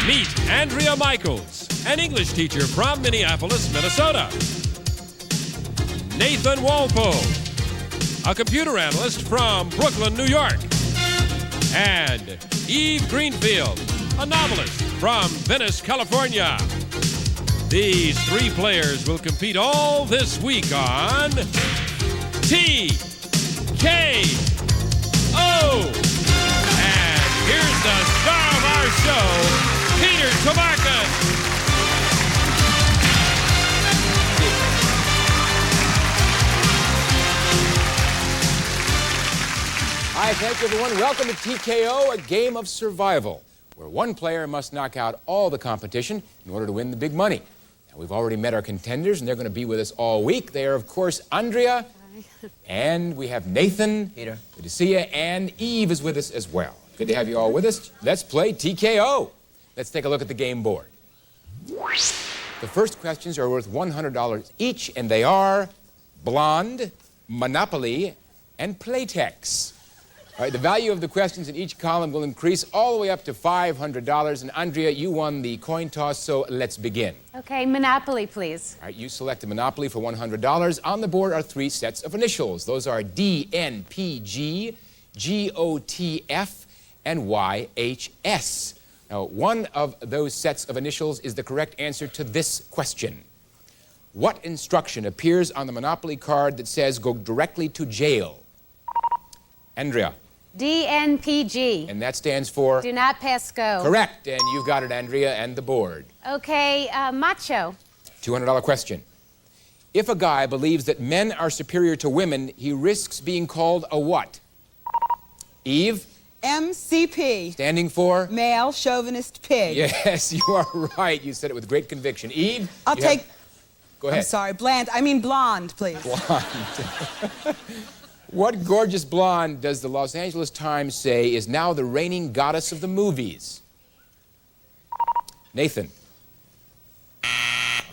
Meet Andrea Michaels, an English teacher from Minneapolis, Minnesota. Nathan Walpole, a computer analyst from Brooklyn, New York. And Eve Greenfield, a novelist from Venice, California. These three players will compete all this week on TKO. And here's the star of our show, Peter Tomarken. Hi, thank you, everyone. Welcome to TKO, a game of survival, where one player must knock out all the competition in order to win the big money. Now, we've already met our contenders, and they're going to be with us all week. They are, of course, Andrea, and we have Nathan. Peter. Good to see you, and Eve is with us as well. Good to have you all with us. Let's play TKO. Let's take a look at the game board. The first questions are worth $100 each, and they are Blonde, Monopoly, and Playtex. All right, the value of the questions in each column will increase all the way up to $500. And Andrea, you won the coin toss, so let's begin. Okay, Monopoly, please. All right, you selected Monopoly for $100. On the board are three sets of initials. Those are D, N, P, G, G, O, T, F, and YHS. Now, one of those sets of initials is the correct answer to this question. What instruction appears on the Monopoly card that says go directly to jail? Andrea. DNPG. And that stands for? Do not pass go. Correct, and you've got it, Andrea, and the board. Okay, macho. $200 question. If a guy believes that men are superior to women, he risks being called a what? Eve? MCP. Standing for? Male chauvinist pig. Yes, you are right. You said it with great conviction. Eve? I'll take... Go ahead. I'm sorry, blonde, please. Blonde. What gorgeous blonde does the Los Angeles Times say is now the reigning goddess of the movies? Nathan.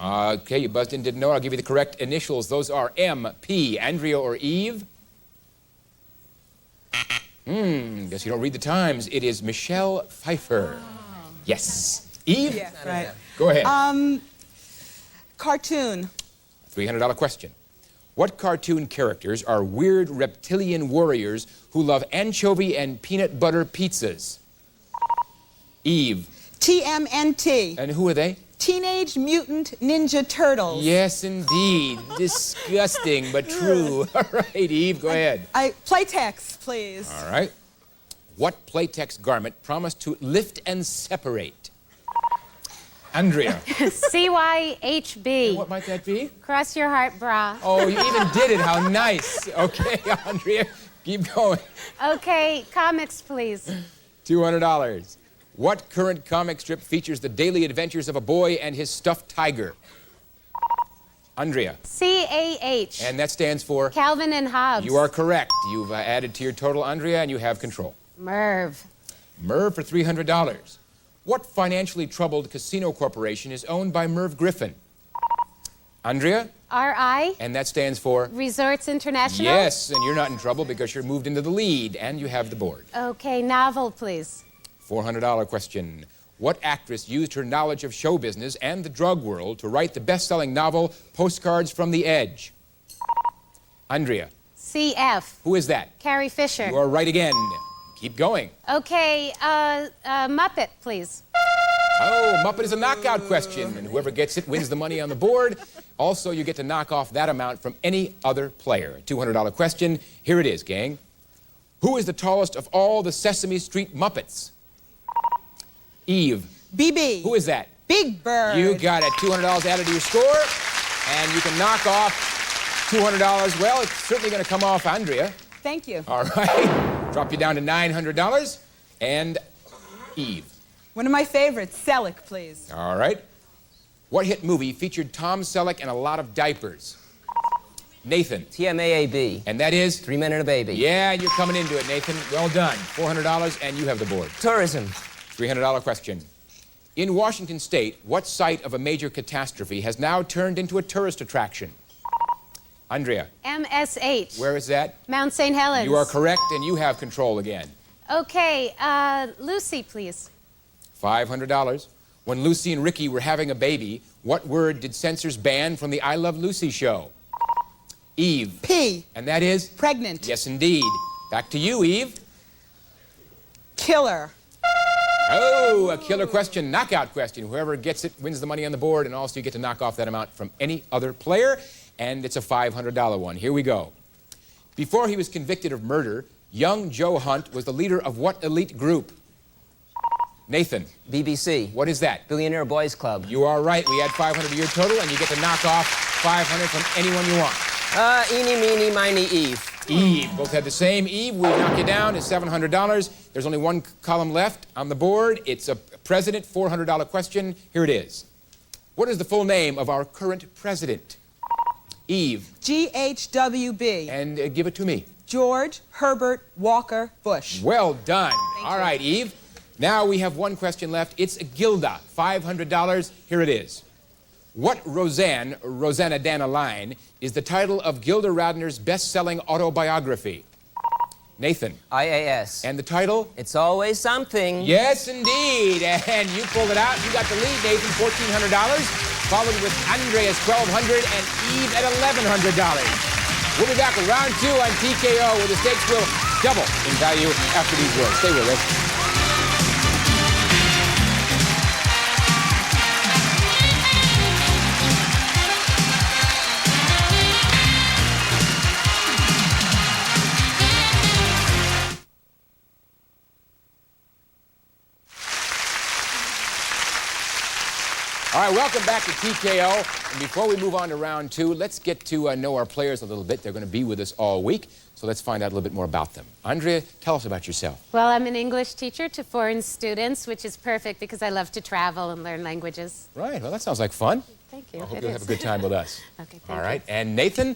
Okay, you buzzed in, didn't know. I'll give you the correct initials. Those are M.P. Andrea or Eve? Guess you don't read the Times. It is Michelle Pfeiffer. Oh. Yes. Eve? Yeah, right. Go ahead. Cartoon. $300 question. What cartoon characters are weird reptilian warriors who love anchovy and peanut butter pizzas? Eve. TMNT. And who are they? Teenage Mutant Ninja Turtles. Yes, indeed. Disgusting, but true. All right, Eve, go ahead. Playtex, please. All right. What Playtex garment promised to lift and separate? Andrea. CYHB. And what might that be? Cross your heart bra. Oh, you even did it. How nice. Okay, Andrea, keep going. Okay, comics, please. $200. What current comic strip features the daily adventures of a boy and his stuffed tiger? Andrea. CAH. And that stands for? Calvin and Hobbes. You are correct. You've added to your total, Andrea, and you have control. Merv. Merv for $300. What financially troubled casino corporation is owned by Merv Griffin? Andrea? RI. And that stands for? Resorts International. Yes, and you're not in trouble because you're moved into the lead, and you have the board. Okay, novel, please. $400 question. What actress used her knowledge of show business and the drug world to write the best-selling novel Postcards from the Edge? Andrea. CF. Who is that? Carrie Fisher. You are right again. Keep going. Okay, Muppet, please. Oh, Muppet is a knockout question, and whoever gets it wins the money on the board. Also, you get to knock off that amount from any other player. $200 question. Here it is, gang. Who is the tallest of all the Sesame Street Muppets? Eve. BB. Who is that? Big Bird. You got it. $200 added to your score, and you can knock off $200. Well, it's certainly going to come off Andrea. Thank you. All right. Drop you down to $900. And Eve. One of my favorites, Selleck, please. All right. What hit movie featured Tom Selleck and a lot of diapers? Nathan. TMAAB. And that is? 3 Men and a Baby. Yeah, you're coming into it, Nathan. Well done. $400, and you have the board. Tourism. $300 question. In Washington State, what site of a major catastrophe has now turned into a tourist attraction? Andrea. MSH. Where is that? Mount St. Helens. You are correct, and you have control again. Okay, Lucy, please. $500. When Lucy and Ricky were having a baby, what word did censors ban from the I Love Lucy show? Eve. P. And that is? Pregnant. Yes, indeed. Back to you, Eve. Killer. Oh, a killer question, knockout question. Whoever gets it wins the money on the board, and also you get to knock off that amount from any other player, and it's a $500 one. Here we go. Before he was convicted of murder, young Joe Hunt was the leader of what elite group? Nathan. BBC. What is that? Billionaire Boys Club. You are right. We add 500 to your total, and you get to knock off 500 from anyone you want. Eeny, meeny, miny, Eve. Eve. Both had the same. Eve, we knock you down to $700. There's only one column left on the board. It's a president, $400 question. Here it is. What is the full name of our current president? Eve. GHWB. And give it to me. George Herbert Walker Bush. Well done. Thank All you. right, Eve. Now we have one question left. It's Gilda, $500. Here it is. What Rosanna Dana line, is the title of Gilda Radner's best-selling autobiography? Nathan. IAS. And the title? It's always something. Yes, indeed. And you pulled it out. You got the lead, Nathan, $1,400. Followed with Andreas, $1,200, and Eve at $1,100. We'll be back with round 2 on TKO, where the stakes will double in value after these words. Stay with us. All right, welcome back to TKO. And before we move on to round 2, let's get to know our players a little bit. They're going to be with us all week, so let's find out a little bit more about them. Andrea, tell us about yourself. Well, I'm an English teacher to foreign students, which is perfect because I love to travel and learn languages. Right, well, that sounds like fun. Thank you. I hope It you'll is. have a good time with us. Okay, thank All you. right, and Nathan,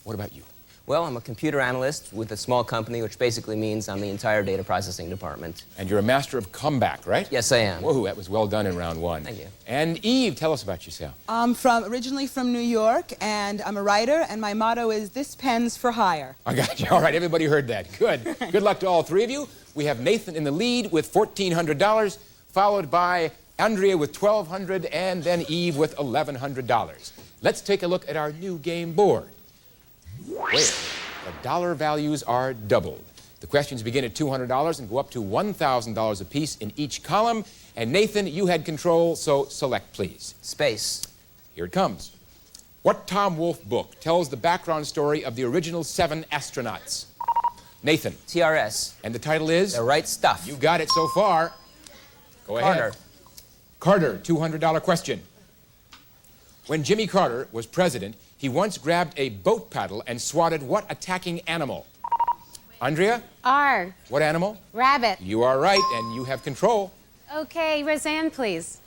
what about you? Well, I'm a computer analyst with a small company, which basically means I'm the entire data processing department. And you're a master of comeback, right? Yes, I am. Whoa, that was well done in round 1. Thank you. And Eve, tell us about yourself. I'm originally from New York, and I'm a writer, and my motto is, "This pen's for hire." I got you. All right, everybody heard that. Good. Good luck to all three of you. We have Nathan in the lead with $1,400, followed by Andrea with $1,200, and then Eve with $1,100. Let's take a look at our new game board, where the dollar values are doubled. The questions begin at $200 and go up to $1,000 apiece in each column. And Nathan, you had control, so select, please. Space. Here it comes. What Tom Wolfe book tells the background story of the original 7 astronauts? Nathan. TRS. And the title is? The Right Stuff. You got it so far. Go ahead. Carter, $200 question. When Jimmy Carter was president, he once grabbed a boat paddle and swatted what attacking animal? Andrea? R. What animal? Rabbit. You are right, and you have control. Okay, Roseanne, please.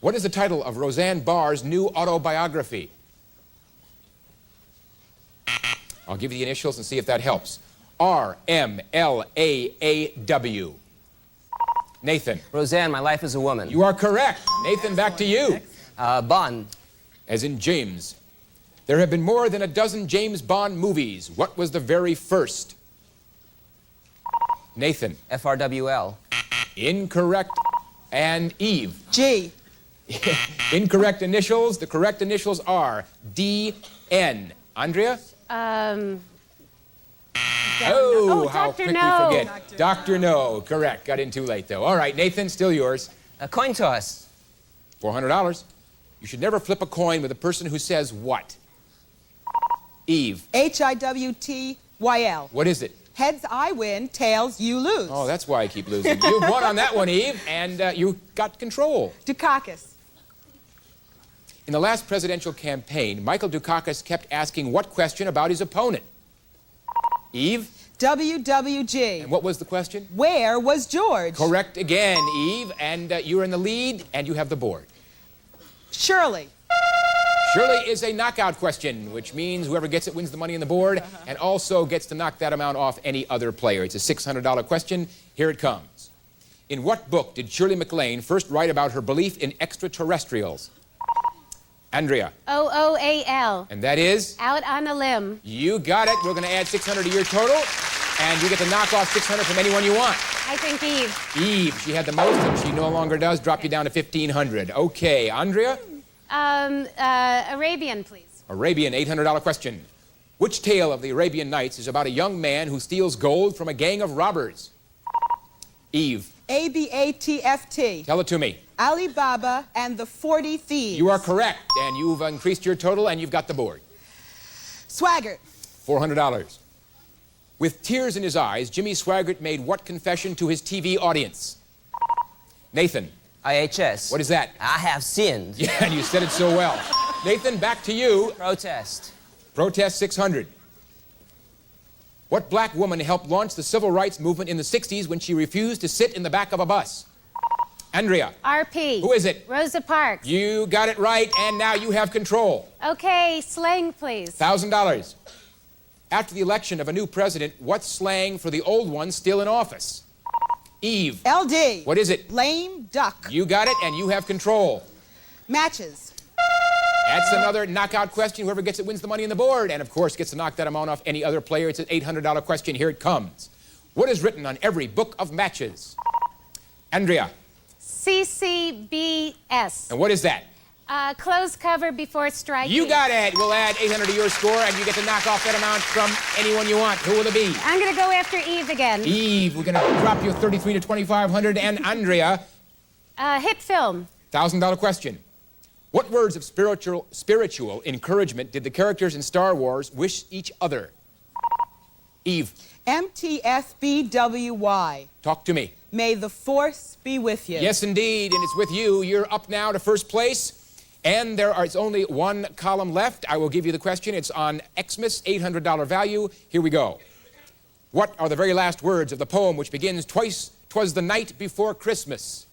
What is the title of Roseanne Barr's new autobiography? I'll give you the initials and see if that helps. R-M-L-A-A-W. Nathan. Roseanne, My Life as a Woman. You are correct. Nathan, back to you. Bond. As in James. There have been more than a dozen James Bond movies. What was the very first? Nathan. FRWL. Incorrect. And Eve. G. Incorrect initials. The correct initials are D-N. Andrea? Oh, how Dr. quick No. we forget. Dr. No. Correct. Got in too late, though. All right, Nathan, still yours. A coin toss. $400. You should never flip a coin with a person who says what? Eve. HIWTYL. What is it? Heads I win, tails you lose. Oh, that's why I keep losing. You won on that one, Eve, and you got control. Dukakis. In the last presidential campaign, Michael Dukakis kept asking what question about his opponent? Eve? WWG. And what was the question? Where was George? Correct again, Eve, and you're in the lead, and you have the board. Shirley. Shirley is a knockout question, which means whoever gets it wins the money on the board and also gets to knock that amount off any other player. It's a $600 question. Here it comes. In what book did Shirley MacLaine first write about her belief in extraterrestrials? Andrea. OOAL. And that is? Out on a limb. You got it. We're going to add $600 to your total. And you get to knock off 600 from anyone you want. I think Eve. Eve, she had the most, and she no longer does. Drop you down to 1,500. Okay, Andrea? Arabian, please. Arabian, $800 question. Which tale of the Arabian Nights is about a young man who steals gold from a gang of robbers? Eve. ABATFT. Tell it to me. Alibaba and the 40 Thieves. You are correct, and you've increased your total, and you've got the board. Swaggart. $400. With tears in his eyes, Jimmy Swaggart made what confession to his TV audience? Nathan. IHS. What is that? I have sinned. Yeah, and you said it so well. Nathan, back to you. Protest. Protest 600. What black woman helped launch the civil rights movement in the 60s when she refused to sit in the back of a bus? Andrea. RP. Who is it? Rosa Parks. You got it right, and now you have control. Okay, slang, please. $1,000. After the election of a new president, what's slang for the old one still in office? Eve. LD. What is it? Lame duck. You got it, and you have control. Matches. That's another knockout question. Whoever gets it wins the money on the board, and of course gets to knock that amount off any other player. It's an $800 question. Here it comes. What is written on every book of matches? Andrea. CCBS. And what is that? Close cover before striking. You got it. We'll add 800 to your score, and you get to knock off that amount from anyone you want. Who will it be? I'm going to go after Eve again. Eve, we're going to drop you 33 to 2,500. And Andrea. Hit film. $1,000 question. What words of spiritual encouragement did the characters in Star Wars wish each other? Eve. MTFBWY. Talk to me. May the force be with you. Yes, indeed, and it's with you. You're up now to first place. And it's only one column left. I will give you the question. It's on Xmas, $800 value. Here we go. What are the very last words of the poem which begins, "Twice 'twas the night before Christmas"?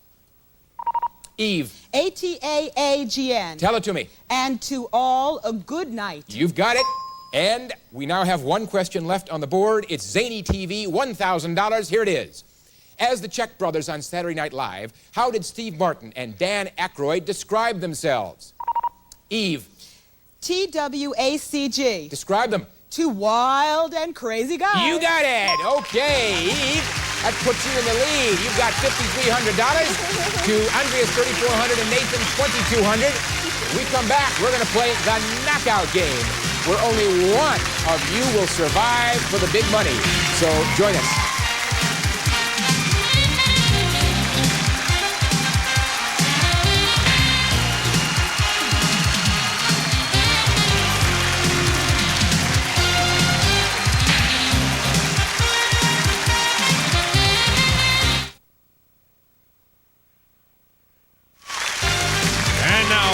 Eve. ATAAGN. Tell it to me. And to all a good night. You've got it. And we now have one question left on the board. It's Zany TV, $1,000. Here it is. As the Czech brothers on Saturday Night Live, how did Steve Martin and Dan Aykroyd describe themselves? Eve. TWACG. Describe them. Two wild and crazy guys. You got it. Okay, Eve. That puts you in the lead. You've got $5,300 to Andrea's $3,400 and Nathan's $2,200. When we come back, we're going to play the knockout game, where only one of you will survive for the big money. So join us.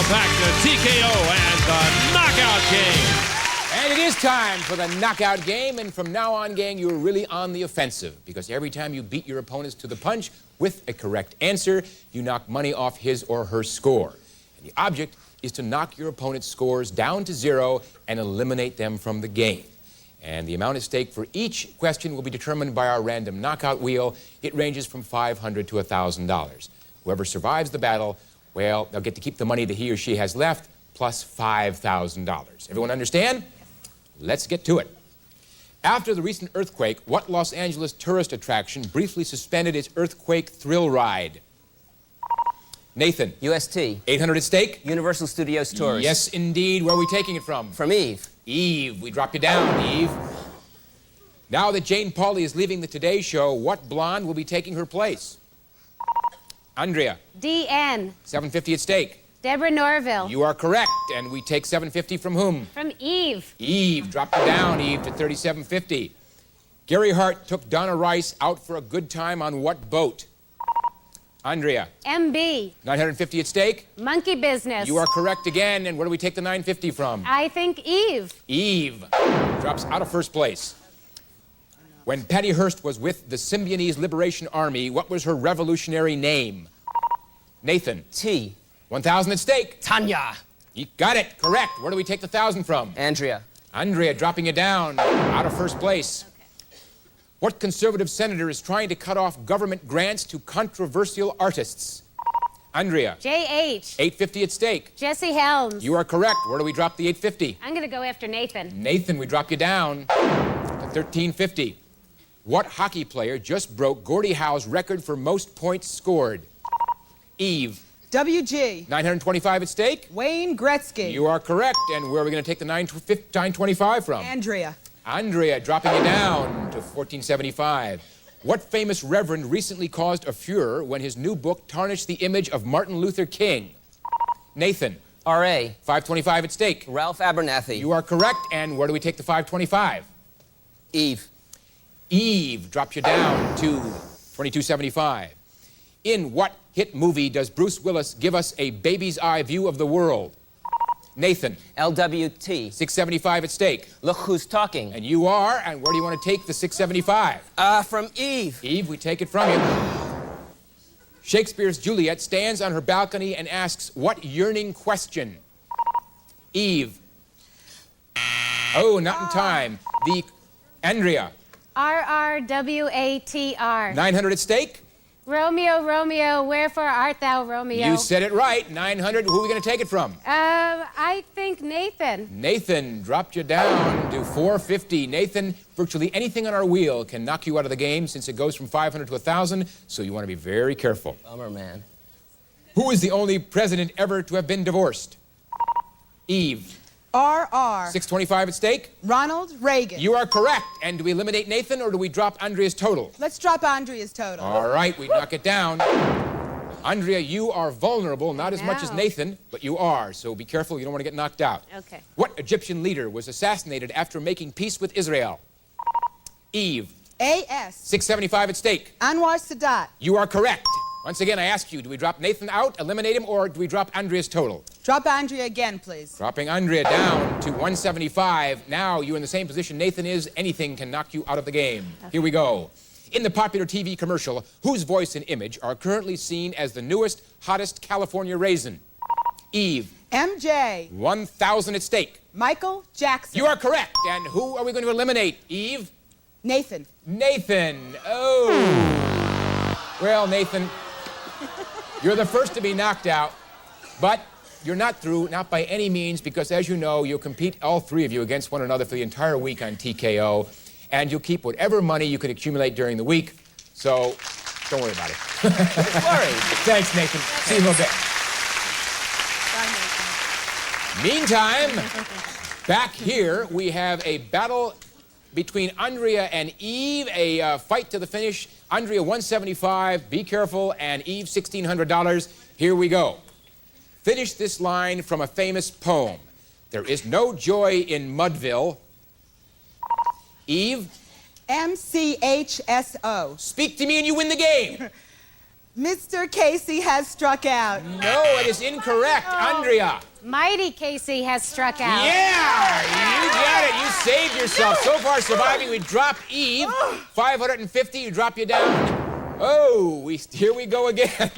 Back to TKO and the knockout game. And it is time for the knockout game. And from now on, gang, you're really on the offensive, because every time you beat your opponents to the punch with a correct answer, you knock money off his or her score. And the object is to knock your opponent's scores down to 0 and eliminate them from the game. And the amount at stake for each question will be determined by our random knockout wheel. It ranges from $500 to $1,000. Whoever survives the battle, well, they'll get to keep the money that he or she has left, plus $5,000. Everyone understand? Let's get to it. After the recent earthquake, what Los Angeles tourist attraction briefly suspended its earthquake thrill ride? Nathan. UST. 800 at stake? Universal Studios Tours. Yes, indeed. Where are we taking it from? From Eve. Eve. We drop you down, Eve. Now that Jane Pauley is leaving the Today Show, what blonde will be taking her place? Andrea. DN. $750 at stake. Deborah Norville. You are correct, and we take $750 from whom? From Eve. Eve. Drop you down, Eve, to $37.50. Gary Hart took Donna Rice out for a good time on what boat? Andrea. MB. $950 at stake. Monkey Business. You are correct again, and where do we take the $950 from? I think Eve. Eve drops out of first place. When Patty Hearst was with the Symbionese Liberation Army, what was her revolutionary name? Nathan. T. 1,000 at stake. Tanya. You got it. Correct. Where do we take the 1,000 from? Andrea. Andrea dropping you down out of first place. Okay. What conservative senator is trying to cut off government grants to controversial artists? Andrea. JH. $850 at stake. Jesse Helms. You are correct. Where do we drop the $850? I'm going to go after Nathan. Nathan, we drop you down to $13.50. What hockey player just broke Gordie Howe's record for most points scored? Eve. WG. 925 at stake? Wayne Gretzky. You are correct. And where are we going to take the 925 from? Andrea. Andrea, dropping you down to 1475. What famous reverend recently caused a furor when his new book tarnished the image of Martin Luther King? Nathan. R.A. 525 at stake. Ralph Abernathy. You are correct. And where do we take the 525? Eve. Eve drops you down to 2275. In what hit movie does Bruce Willis give us a baby's eye view of the world? Nathan. LWT. 675 at stake. Look who's talking. And you are, and where do you want to take the 675? From Eve. Eve, we take it from you. Shakespeare's Juliet stands on her balcony and asks, what yearning question? Eve. Oh, not in time. The Andrea. RRWATR. 900 at stake? Romeo, Romeo, wherefore art thou, Romeo? You said it right. 900. Who are we going to take it from? I think Nathan. Nathan dropped you down to 450. Nathan, virtually anything on our wheel can knock you out of the game since it goes from 500 to 1,000, so you want to be very careful. Bummer, man. Who is the only president ever to have been divorced? Eve. RR. 625 at stake? Ronald Reagan. You are correct. And do we eliminate Nathan or do we drop Andrea's total? Let's drop Andrea's total. All right, we knock it down. Andrea, you are vulnerable, not as much as Nathan, but you are, so be careful, you don't want to get knocked out. Okay. What Egyptian leader was assassinated after making peace with Israel? Eve. AS. 675 at stake. Anwar Sadat. You are correct. Once again, I ask you, do we drop Nathan out, eliminate him, or do we drop Andrea's total? Drop Andrea again, please. Dropping Andrea down to 175. Now you're in the same position Nathan is. Anything can knock you out of the game. Okay. Here we go. In the popular TV commercial, whose voice and image are currently seen as the newest, hottest California raisin? Eve. MJ. 1,000 at stake. Michael Jackson. You are correct. And who are we going to eliminate? Eve? Nathan. Nathan. Oh. Well, Nathan, you're the first to be knocked out, but you're not through, not by any means, because as you know, you'll compete, all three of you, against one another for the entire week on TKO, and you'll keep whatever money you could accumulate during the week, so don't worry about it. Don't worry. Thanks, Nathan. See you in a little bit. Bye, Nathan. Meantime, back here, we have a battle between Andrea and Eve, a fight to the finish. Andrea, 175, be careful, and Eve, $1,600. Here we go. Finish this line from a famous poem. There is no joy in Mudville. Eve? MCHSO. Speak to me and you win the game. Mr. Casey has struck out. No, it is incorrect. Andrea. Mighty Casey has struck out. Yeah, you got it. You saved yourself. So far surviving, we drop Eve. 550, you drop you down. Oh, here we go again. I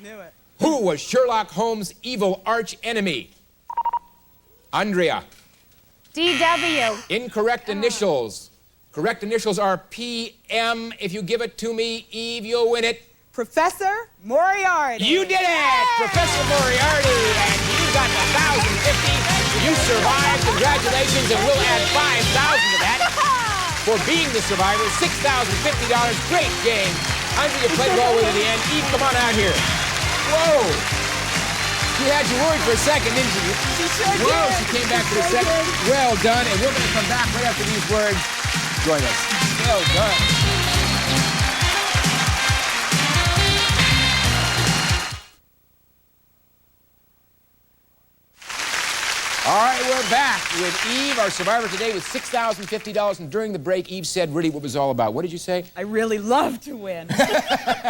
knew it. Who was Sherlock Holmes' evil arch enemy? Andrea. DW. Incorrect initials. Correct initials are PM. If you give it to me, Eve, you'll win it. Professor Moriarty. You did it! Yay! Professor Moriarty, and you got the 1,050. You survived. Congratulations, and we'll add 5,000 to that for being the survivor. $6,050. Great game. Andrea, you played well with it at the end. Eve, come on out here. Whoa! She had you worried for a second, didn't she? She sure did. Whoa, she came back for a second. Well done, and we're going to come back right after these words. Join us. Well done. All right, we're back with Eve, our survivor today, with $6,050. And during the break, Eve said really what it was all about. What did you say? I really love to win.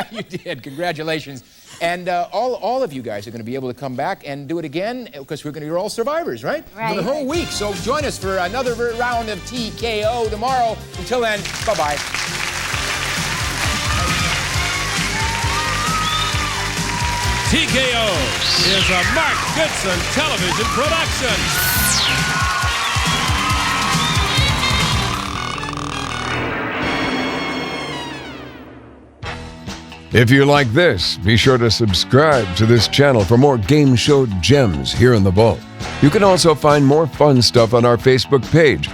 You did. Congratulations. And all of you guys are going to be able to come back and do it again because you're all survivors, right? Right. For the whole week. So join us for another round of TKO tomorrow. Until then, bye-bye. TKO is a Mark Goodson television production. If you like this, be sure to subscribe to this channel for more game show gems here in the vault. You can also find more fun stuff on our Facebook page